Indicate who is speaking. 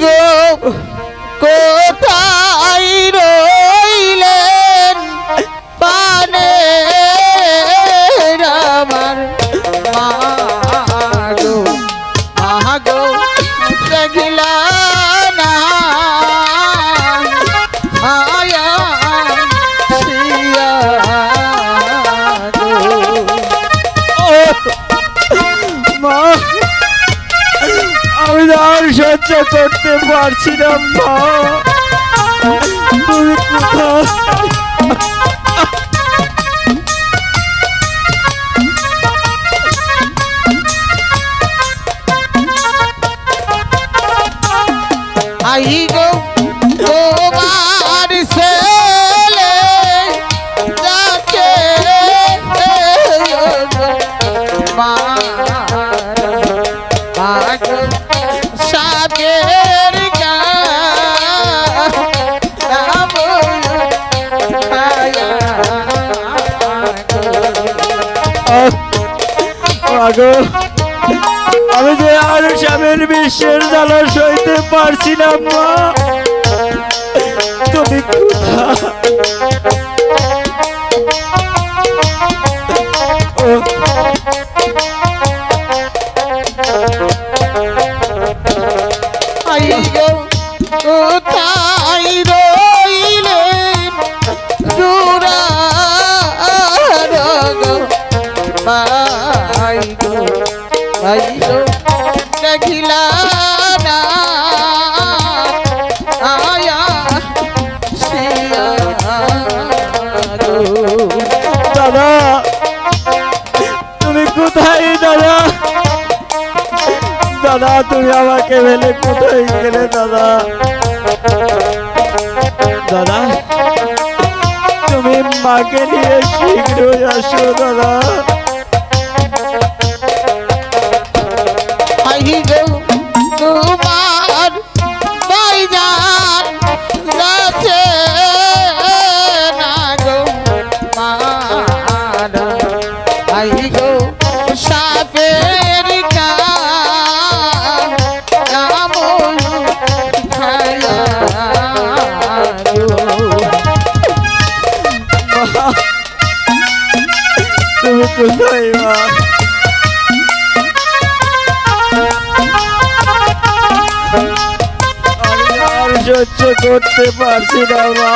Speaker 1: গো কোথায় রইলেন পানে আমার মাগো মাগো দেখিলা না আয়া সিয়া
Speaker 2: মা আমি আর সহ্য করতে পারছি না মা তুমি কোথায়
Speaker 1: আই গো তোমার ছেলে যাচ্ছে মাগো সাপের
Speaker 2: মাগো আমি যে আর স্বামীর বিশ্বের জ্বালা সইতে পারছি না মা তুমি কোথায়
Speaker 1: আই গো কোথায় রইলেন দুরার গো আই গো দেখিলা না আয়া সিয়া গো
Speaker 2: দাদা তুমি কোথায় দাদা দাদা তুমি আমাকে ফেলে কোথায় গেলে দাদা দাদা তুমি মাকে নিয়ে শীঘ্রই আসো দাদা
Speaker 1: আই গো তোমার ভাইজান যাচ্ছে না গো মারা আই গো সাপের
Speaker 2: তুমি কোথায় মা আমি আর সহ্য করতে পারছি না মা